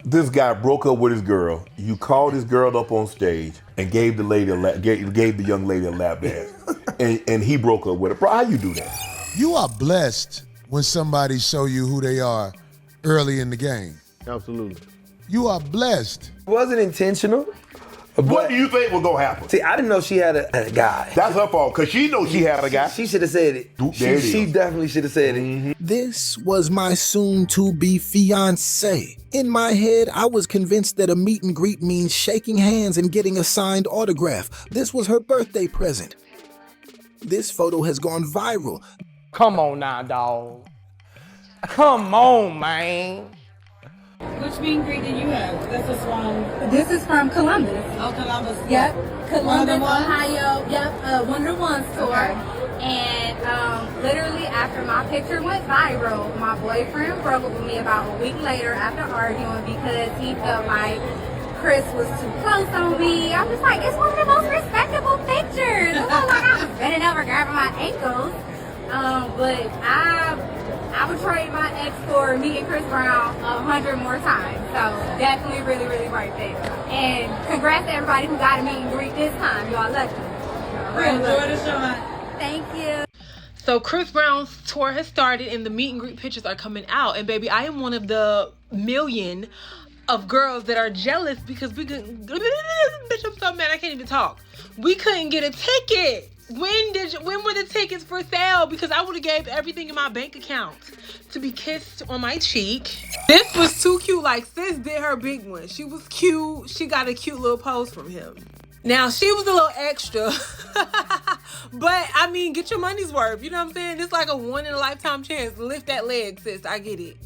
This guy broke up with his girl. You called his girl up on stage and gave the lady gave the young lady a lap dance, and he broke up with her. Bro, how you do that? You are blessed when somebody show you who they are early in the game. Absolutely. You are blessed. It wasn't intentional. What do you think was gonna happen? See, I didn't know she had a guy. That's her fault, because she knows she had a guy. She should have said it. She definitely should have said it. This was my soon-to-be fiancé. In my head, I was convinced that a meet and greet means shaking hands and getting a signed autograph. This was her birthday present. This photo has gone viral. Come on now, dawg. Come on, man. Which meet and greet do you have? This is from Columbus. Oh, Columbus. Yep. Columbus, Ohio. Yep. Wonder One store. Okay. And literally after my picture went viral, my boyfriend broke up with me about a week later after arguing because he felt like Chris was too close on me. I'm just like, it's one of the most respectable pictures. It wasn't like I was bending over grabbing my ankles. But I would trade my ex for meeting Chris Brown 100 more times. So definitely really, really worth it. And congrats to everybody who got a meet and greet this time. Y'all lucky. Enjoy the show. Thank you. So Chris Brown's tour has started and the meet and greet pictures are coming out. And baby, I am one of the million of girls that are jealous because we couldn't, bitch, I'm so mad I can't even talk. We couldn't get a ticket. When were the tickets for sale? Because I would have gave everything in my bank account to be kissed on my cheek. This was too cute. Like, sis did her big one. She was cute. She got a cute little pose from him. Now, she was a little extra. But, I mean, get your money's worth. You know what I'm saying? It's like a one-in-a-lifetime chance. Lift that leg, sis. I get it.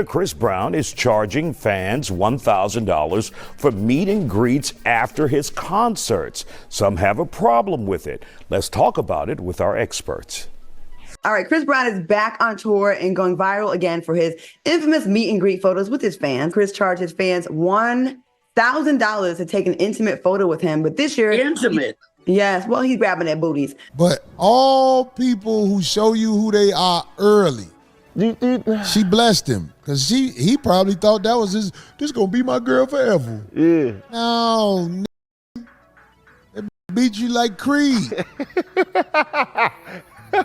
Chris Brown is charging fans $1,000 for meet and greets after his concerts. Some have a problem with it. Let's talk about it with our experts. All right, Chris Brown is back on tour and going viral again for his infamous meet and greet photos with his fans. Chris charged his fans $1,000 to take an intimate photo with him, but this year... Intimate? Yes, well, he's grabbing their booties. But all people who show you who they are early, she blessed him because he probably thought that was this gonna be my girl forever. Yeah. No, they beat you like Creed.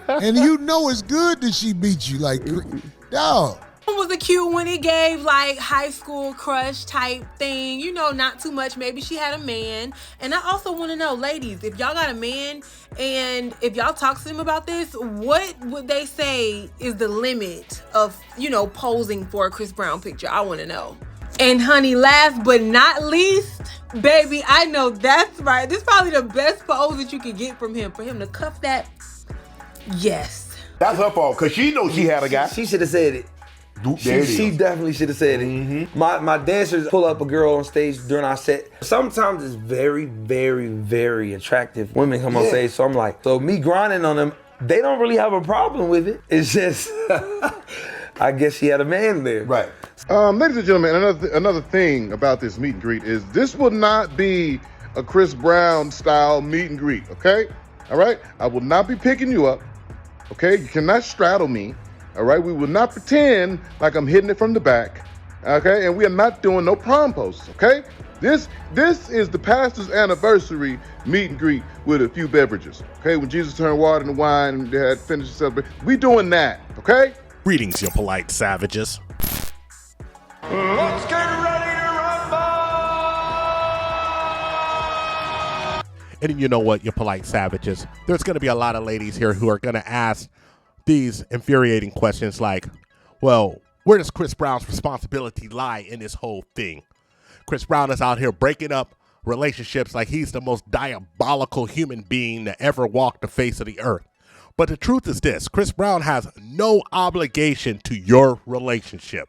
And you know it's good that she beat you like Creed. Dog. It was a cute one. It gave like high school crush type thing. You know, not too much. Maybe she had a man. And I also want to know, ladies, if y'all got a man and if y'all talk to them about this, what would they say is the limit of, you know, posing for a Chris Brown picture? I want to know. And honey, last but not least, baby, I know that's right. This is probably the best pose that you could get from him. For him to cuff that, yes. That's her fault, because she knows she had a guy. She should have said it. She definitely should have said it. My dancers pull up a girl on stage during our set. Sometimes it's very, very, very attractive women come on stage. So I'm like, so me grinding on them, they don't really have a problem with it. It's just, I guess she had a man there. Right. Ladies and gentlemen, another thing about this meet and greet is this will not be a Chris Brown style meet and greet, okay? All right? I will not be picking you up, okay? You cannot straddle me. All right, we will not pretend like I'm hitting it from the back, okay? And we are not doing no prom posts, okay? This is the pastor's anniversary meet and greet with a few beverages, okay? When Jesus turned water into wine and they had finished the celebration. We doing that, okay? Greetings, you polite savages. Let's get ready to rumble! And you know what, you polite savages? There's going to be a lot of ladies here who are going to ask these infuriating questions like, well, where does Chris Brown's responsibility lie in this whole thing? Chris Brown is out here breaking up relationships like he's the most diabolical human being that ever walked the face of the earth. But the truth is this, Chris Brown has no obligation to your relationship.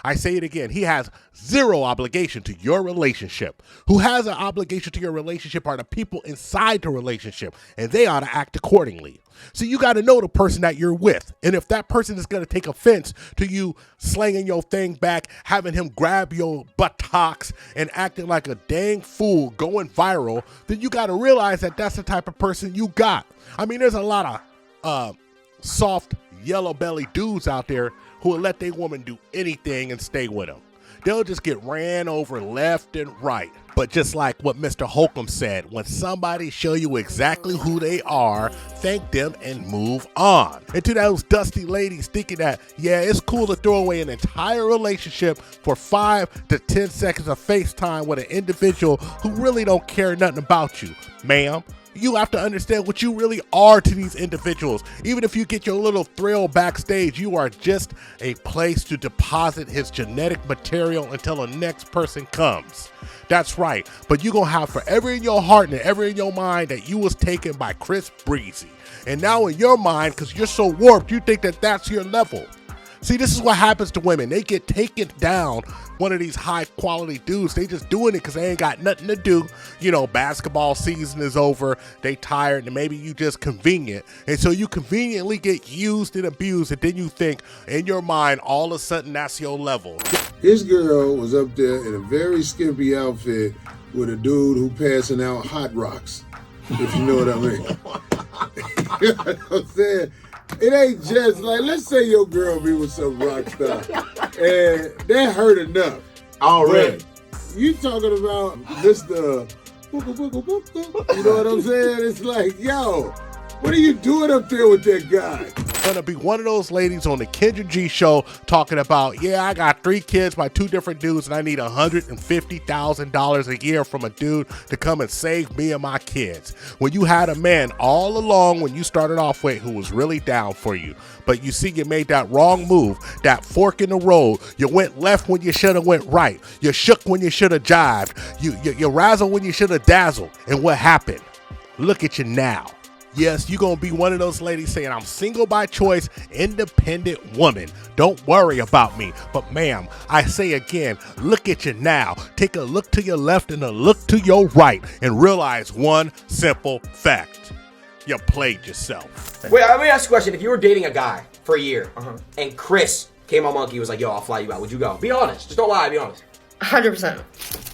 I say it again, he has zero obligation to your relationship. Who has an obligation to your relationship are the people inside the relationship, and they ought to act accordingly. So you got to know the person that you're with. And if that person is going to take offense to you slanging your thing back, having him grab your buttocks and acting like a dang fool going viral, then you got to realize that that's the type of person you got. I mean, there's a lot of soft yellow belly dudes out there who will let their woman do anything and stay with them. they'll just get ran over left and right. But just like what Mr. Holcomb said, when somebody show you exactly who they are, thank them and move on. And to those dusty ladies thinking that, yeah, it's cool to throw away an entire relationship for 5 to 10 seconds of FaceTime with an individual who really don't care nothing about you, ma'am. You have to understand what you really are to these individuals. Even if you get your little thrill backstage, you are just a place to deposit his genetic material until the next person comes. That's right, but you're going to have forever in your heart and ever in your mind that you was taken by Chris Breezy. And now in your mind, because you're so warped, you think that that's your level. See, this is what happens to women. They get taken down. One of these high quality dudes, they just doing it because they ain't got nothing to do. You know, basketball season is over. They tired and maybe you just convenient. And so you conveniently get used and abused. And then you think in your mind, all of a sudden that's your level. His girl was up there in a very skimpy outfit with a dude who passing out hot rocks, if you know what I mean. You know what I'm saying? It ain't just like, let's say your girl be with some rock star, and that hurt enough already. But you talking about Mr. You know what I'm saying? It's like, yo, what are you doing up there with that guy? Gonna be one of those ladies on the Kendra G show talking about, yeah, I got 3 kids by 2 different dudes and I need $150,000 a year from a dude to come and save me and my kids. When you had a man all along when you started off with who was really down for you, but you see you made that wrong move, that fork in the road, you went left when you should have went right, you shook when you should have jived, you razzled when you should have dazzled, and what happened? Look at you now. Yes, you're going to be one of those ladies saying, I'm single by choice, independent woman. Don't worry about me. But ma'am, I say again, look at you now. Take a look to your left and a look to your right and realize one simple fact. You played yourself. Wait, let me ask you a question. If you were dating a guy for a year and Chris came on Monkey was like, yo, I'll fly you out, would you go? Be honest. Just don't lie. Be honest. 100%.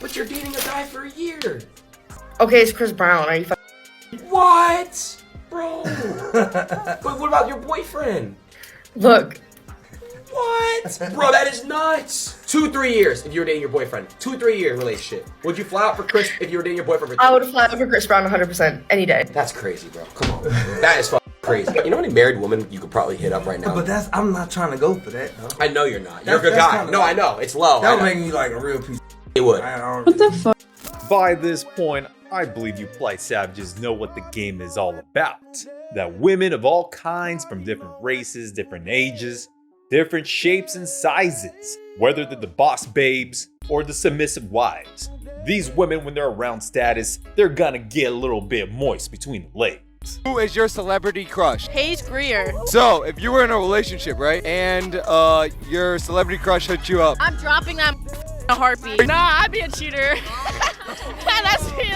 But you're dating a guy for a year. Okay, it's Chris Brown. Are you What? Bro. But what about your boyfriend? Look. What? Bro, that is nuts. 2-3 years if you were dating your boyfriend. 2-3 year relationship. Would you fly out for Chris if you were dating your boyfriend for I would fly out for Chris Brown 100% any day. That's crazy, bro. Come on. That is fucking crazy. You know how many married women you could probably hit up right now? But I'm not trying to go for that. Though. I know you're not. You're a good guy. No, I know. It's low. That would make me like a real piece of It would. What the fuck? By this point, I believe you polite savages know what the game is all about. That women of all kinds from different races, different ages, different shapes and sizes, whether they're the boss babes or the submissive wives, these women, when they're around status, they're gonna get a little bit moist between the legs. Who is your celebrity crush? Paige Greer. So, if you were in a relationship, right, and your celebrity crush hit you up, I'm dropping that in a heartbeat. Nah, I'd be a cheater. That's me.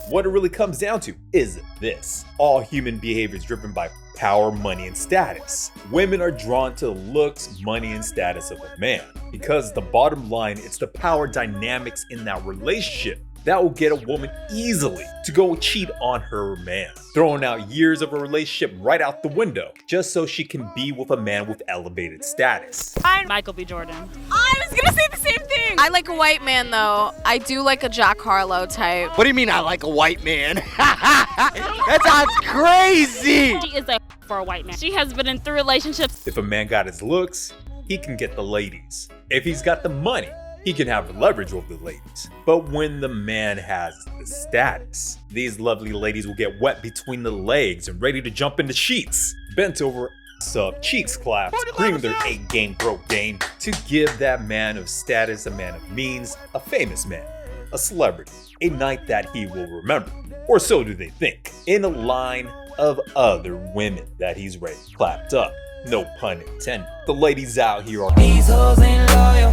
What it really comes down to is this. All human behavior is driven by power, money, and status. Women are drawn to the looks, money, and status of a man. Because the bottom line, it's the power dynamics in that relationship that will get a woman easily to go cheat on her man, throwing out years of a relationship right out the window just so she can be with a man with elevated status. I'm Michael B. Jordan. I was gonna say the same thing. I like a white man though. I do like a Jack Harlow type. What do you mean I like a white man? That sounds crazy. She is a for a white man. She has been in 3 relationships. If a man got his looks, he can get the ladies. If he's got the money, he can have leverage over the ladies. But when the man has the status, these lovely ladies will get wet between the legs and ready to jump into sheets, bent over, up, cheeks clapped, screaming their 8-game broke game to give that man of status, a man of means, a famous man, a celebrity, a night that he will remember. Or so do they think, in a line of other women that he's ready clapped up. No pun intended. The ladies out here are these hoes ain't loyal.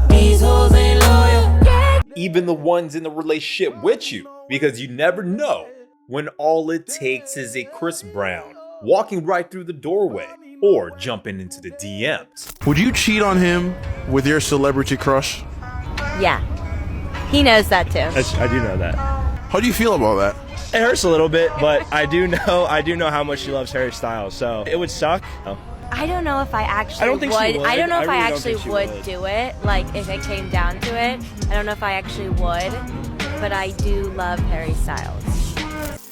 These hoes ain't loyal. Even the ones in the relationship with you, because you never know when all it takes is a Chris Brown walking right through the doorway or jumping into the DMs. Would you cheat on him with your celebrity crush? Yeah, he knows that too. I do know that. How do you feel about that? It hurts a little bit, but I do know how much she loves Harry Styles, so it would suck. I don't know if I actually I don't think she would. I don't know if I really don't actually think she would do it. Like if it came down to it, I don't know if I actually would. But I do love Harry Styles.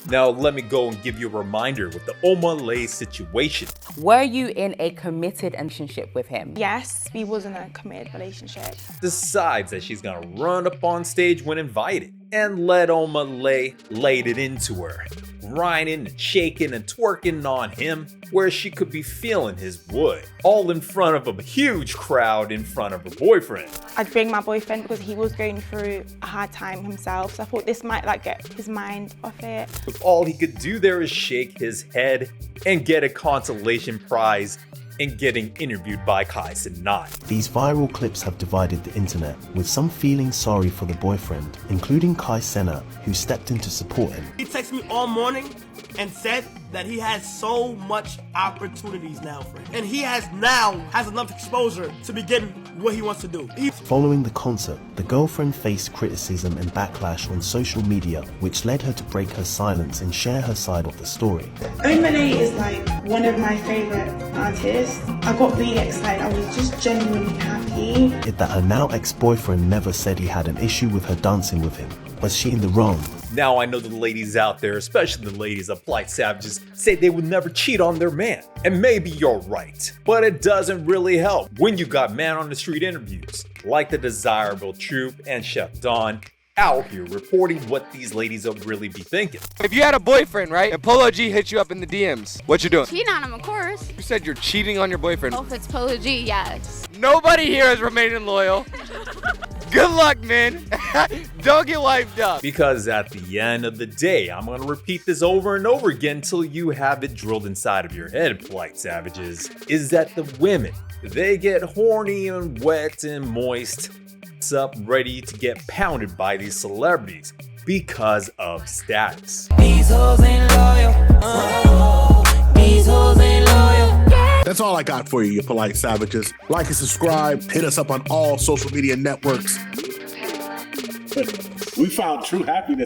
Now let me go and give you a reminder with the Omale situation. Were you in a committed relationship with him? Yes, we was in a committed relationship. Decides that she's gonna run up on stage when invited and let Omale laid it into her, grinding and shaking and twerking on him where she could be feeling his wood, all in front of a huge crowd in front of her boyfriend. I'd bring my boyfriend because he was going through a hard time himself, so I thought this might like get his mind off it. All he could do there is shake his head and get a consolation prize in getting interviewed by Kai Cenat. These viral clips have divided the internet, with some feeling sorry for the boyfriend, including Kai Cenat, who stepped in to support him. He texted me all morning and said that he has so much opportunities now for him. And he has enough exposure to begin what he wants to do. Following the concert, the girlfriend faced criticism and backlash on social media, which led her to break her silence and share her side of the story. Omale is like one of my favorite artists. I got really excited. I was just genuinely happy. That her now ex-boyfriend never said he had an issue with her dancing with him. Was she in the wrong? Now I know the ladies out there, especially the ladies of Polite Savages, say they would never cheat on their man. And maybe you're right, but it doesn't really help when you got man on the street interviews, like the Desirable Troop and Chef Don, out here reporting what these ladies will really be thinking. If you had a boyfriend, right, and Polo G hit you up in the DMs, what you doing? Cheat on him, of course. You said you're cheating on your boyfriend. Oh, if it's Polo G, yes. Nobody here is remaining loyal. Good luck, man. Don't get wiped up. Because at the end of the day, I'm going to repeat this over and over again until you have it drilled inside of your head, Polite Savages, is that the women, they get horny and wet and moist, up ready to get pounded by these celebrities because of status. These hoes ain't loyal. These hoes ain't loyal. That's all I got for you, you polite savages. Like and subscribe. Hit us up on all social media networks. We found true happiness